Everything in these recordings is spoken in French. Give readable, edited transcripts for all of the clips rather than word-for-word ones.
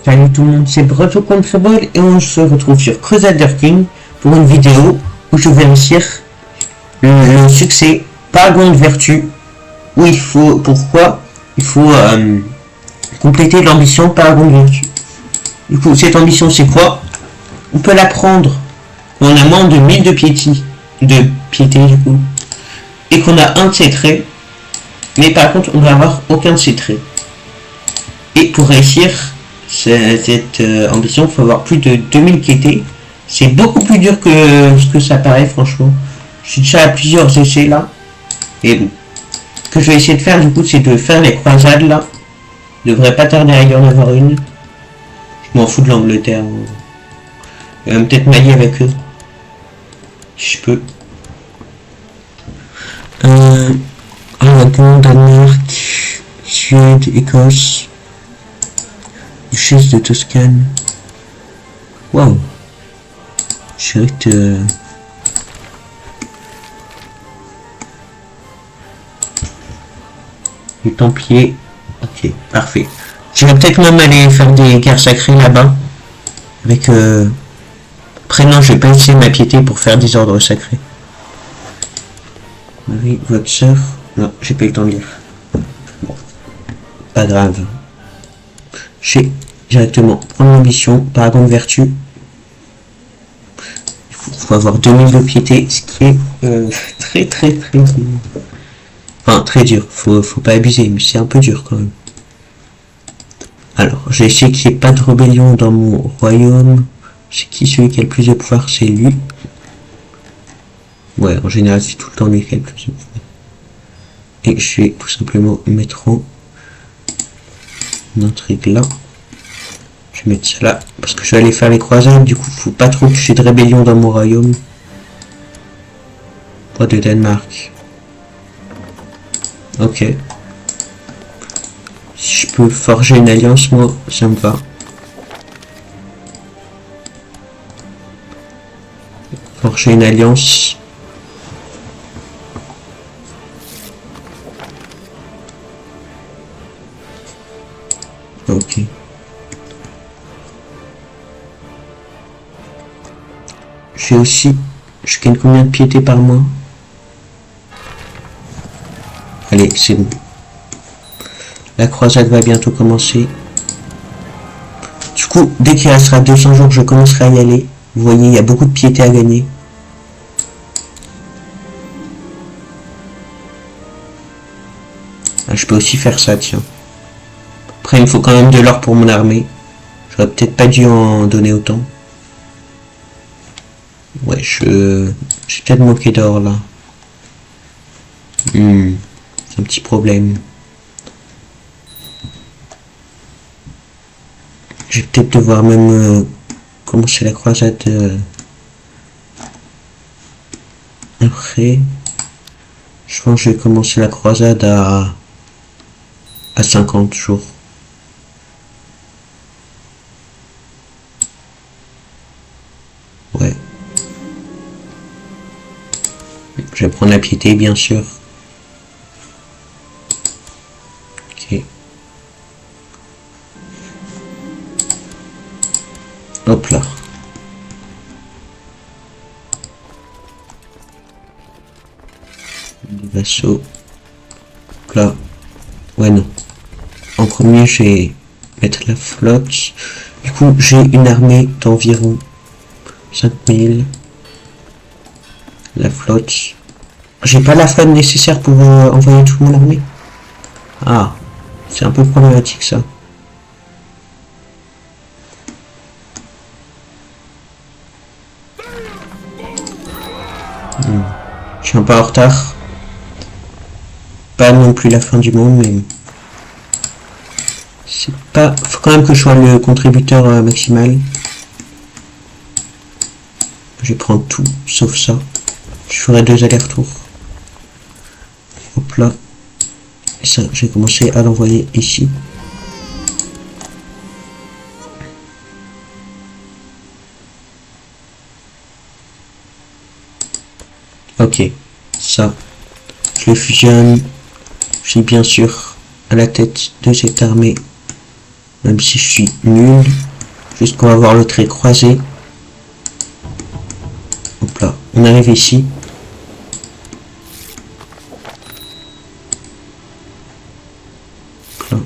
Salut tout le monde, c'est Breton contre Ball et on se retrouve sur Crusader King pour une vidéo où je vais réussir le succès Paragon de Vertu, où il faut, compléter l'ambition Paragon de Vertu. Du coup, cette ambition c'est quoi? On peut la prendre quand on a moins de 1000 de piété du coup, et qu'on a un de ses traits, mais par contre on va avoir aucun de ses traits. Et pour réussir cette ambition, il faut avoir plus de 2000 piétés. C'est beaucoup plus dur que ce que ça paraît, franchement. Je suis déjà à plusieurs essais là. Et bon. Ce que je vais essayer de faire du coup, c'est de faire les croisades là. Je devrais pas tarder à y en avoir une. Je m'en fous de l'Angleterre. Je vais peut-être m'allier avec eux. Si je peux. Aragon, Danemark, Suède, Écosse. Duchesse de Toscane. Waouh. Chérite. Les Templiers. Ok, parfait. Je vais peut-être même aller faire des guerres sacrées là-bas. Avec. Après, non, je vais pas utiliser ma piété pour faire des ordres sacrés. Marie, votre soeur. Non, j'ai pas eu le temps de lire. Bon. Pas grave. J'ai directement prendre l'ambition, Paragon de Vertu. Il faut avoir 2000 de piété, ce qui est très dur. Enfin, très dur, faut pas abuser, mais c'est un peu dur quand même. Alors, j'ai essayé qu'il n'y ait pas de rébellion dans mon royaume. C'est qui celui qui a le plus de pouvoir? C'est lui. Ouais, en général, c'est tout le temps lui qui a le plus de pouvoir. Et je vais tout simplement mettre en intrigue là. Je vais mettre ça là, parce que je vais aller faire les croisades, du coup faut pas trop que j'ai de rébellion dans mon royaume. Roi de Danemark. Ok. Si je peux forger une alliance, moi, ça me va. Forger une alliance. Ok. J'ai aussi... Je gagne combien de piété par mois? Allez, c'est bon. La croisade va bientôt commencer. Du coup, dès qu'il restera 200 jours, je commencerai à y aller. Vous voyez, il y a beaucoup de piété à gagner. Ah, je peux aussi faire ça, tiens. Après, il me faut quand même de l'or pour mon armée. J'aurais peut-être pas dû en donner autant. Ouais, j'ai peut-être manqué d'or là. C'est un petit problème. Je vais peut-être devoir même commencer la croisade après. Je pense que je vais commencer la croisade à 50 jours. Ouais. Je vais prendre la piété, bien sûr. Ok. Hop là. Les vassaux. Hop là. Ouais, non. En premier, je vais mettre la flotte. Du coup, j'ai une armée d'environ 5000. La flotte. J'ai pas la flotte nécessaire pour envoyer toute mon armée. Ah, c'est un peu problématique ça. Je suis un peu en retard. Pas non plus la fin du monde, mais c'est pas. Faut quand même que je sois le contributeur maximal. Je vais prendre tout sauf ça. Je ferai 2 allers-retours. Hop là. Et ça, j'ai commencé à l'envoyer ici. Ok. Ça, je le fusionne. Je suis bien sûr à la tête de cette armée Même si je suis nul. Juste qu'on va voir le trait croisé. Hop là, on arrive ici. Hop là.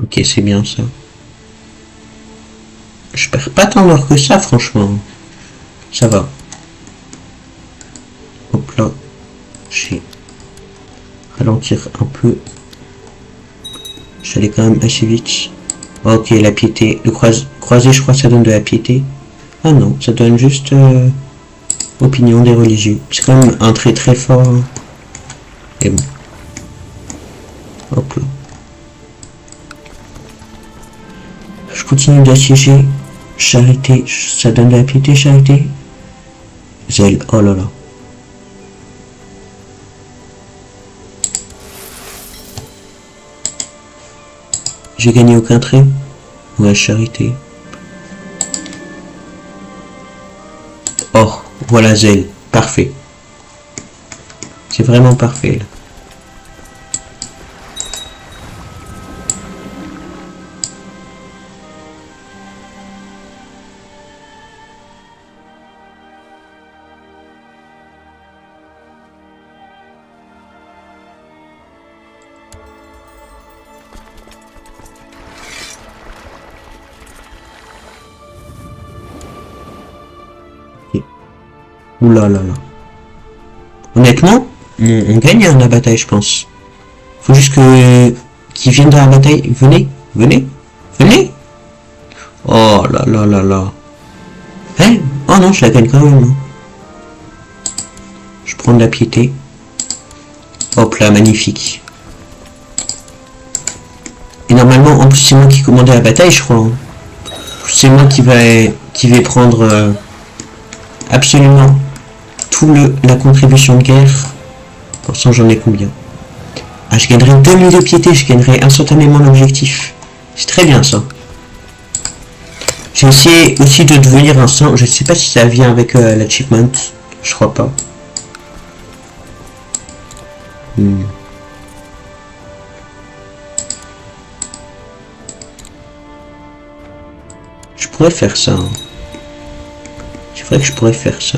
Ok, c'est bien ça. Je perds pas tant d'heures que ça, franchement. Ça va. Hop là. Je vais ralentir un peu. J'allais quand même assez vite. Ok, la piété. Le croisé, je crois que ça donne de la piété. Ah non, ça donne juste opinion des religieux. C'est quand même un trait très fort. Hein. Et bon. Hop là. Je continue d'assiéger. Charité, ça donne de la piété, charité. Zèle, oh là là. J'ai gagné aucun trait. Ouais, charité. Oh, voilà zèle. Parfait. C'est vraiment parfait là. Oula là là. Honnêtement, on gagne la bataille, je pense. Faut juste que qu'ils viennent dans la bataille. Venez, venez, venez. Oh là là là là. Hein? Oh non, je la gagne quand même. Non. Je prends de la piété. Hop là, magnifique. Et normalement, en plus c'est moi qui commandais la bataille, je crois. C'est moi qui vais prendre absolument la contribution de guerre. Pour ça, j'en ai combien? Ah, je gagnerai 2000 de piété, je gagnerai instantanément l'objectif. C'est très bien ça. J'ai essayé aussi de devenir un saint. Je sais pas si ça vient avec l'achievement. Je crois pas. Je pourrais faire ça. Hein. C'est vrai que je pourrais faire ça.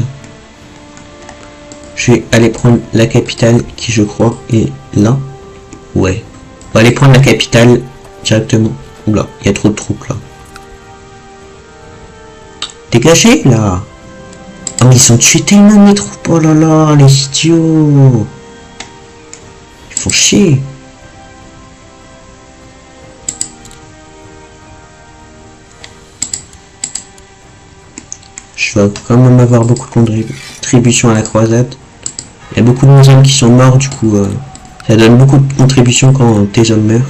Je vais aller prendre la capitale qui, je crois, est là. Ouais. On va aller prendre la capitale directement. Oula, il y a trop de troupes là. Dégagez là. Oh, mais ils ont tué tellement mes troupes. Oh là là, les idiots. Ils font chier. Je vais quand même avoir beaucoup de contributions à la croisade. Il y a beaucoup de nos hommes qui sont morts, du coup, ça donne beaucoup de contributions quand tes hommes meurent.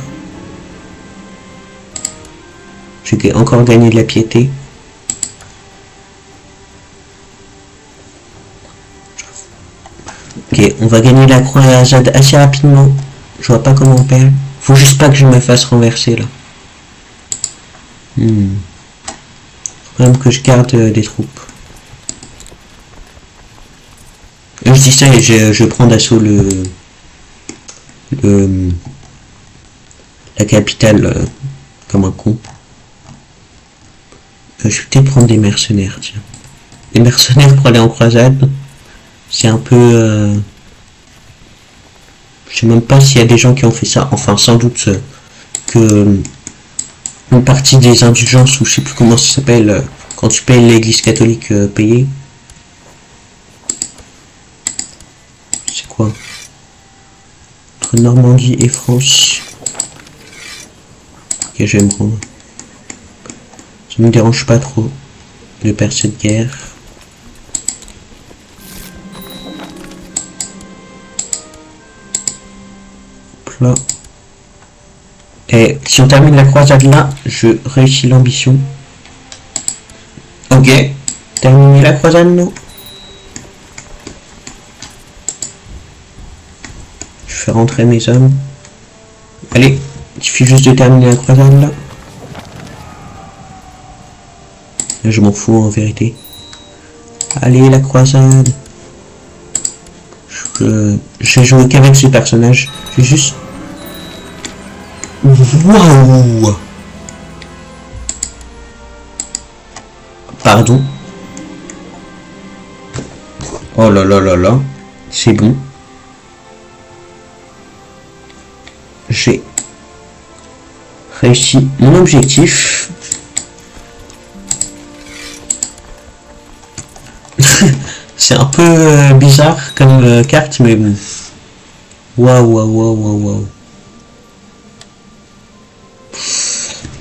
J'ai encore gagné de la piété. Ok, on va gagner la croisade assez rapidement. Je vois pas comment on perd. Faut juste pas que je me fasse renverser là. Faut quand même que je garde des troupes. Je dis ça et je prends d'assaut la capitale comme un con. Je vais peut-être prendre des mercenaires, tiens. Des mercenaires pour aller en croisade. C'est un peu... je sais même pas s'il y a des gens qui ont fait ça. Enfin, sans doute que une partie des indulgences, ou je sais plus comment ça s'appelle, quand tu payes l'église catholique payée. C'est quoi? Entre Normandie et France. Ok, je vais me rendre. Ça me dérange pas trop de perdre cette guerre. Là. Et si on termine la croisade là, je réussis l'ambition. Ok. Terminer la croisade, non? Je fais rentrer mes hommes. Allez, il suffit juste de terminer la croisade là. Là, je m'en fous en vérité. Allez, la croisade. Je vais jouer qu'avec ce personnage. Je vais juste Waouh. Pardon. Oh là là là là. C'est bon. J'ai réussi mon objectif. C'est un peu bizarre comme carte, mais bon. Waouh, waouh, waouh, waouh, waouh.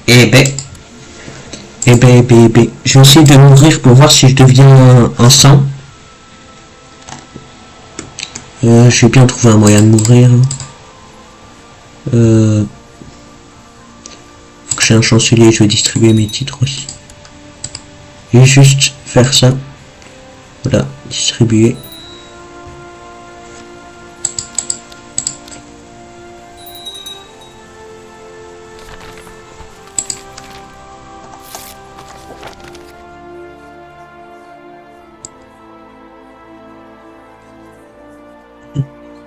Eh ben, je vais essayer de mourir pour voir si je deviens un saint. Je vais bien trouver un moyen de mourir. Faut que j'ai un chancelier, je vais distribuer mes titres aussi. Je vais juste faire ça. Voilà, distribuer.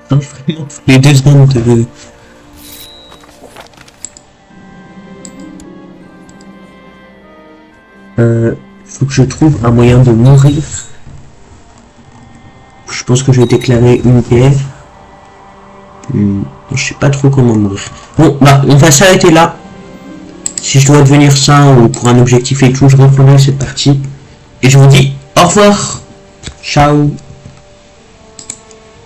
Vraiment, les 2 secondes de... faut que je trouve un moyen de mourir. Je pense que je vais déclarer une guerre. Je sais pas trop comment mourir. Bon, bah, on va s'arrêter là. Si je dois devenir saint ou pour un objectif et tout, je reprendrai cette partie. Et je vous dis au revoir. Ciao.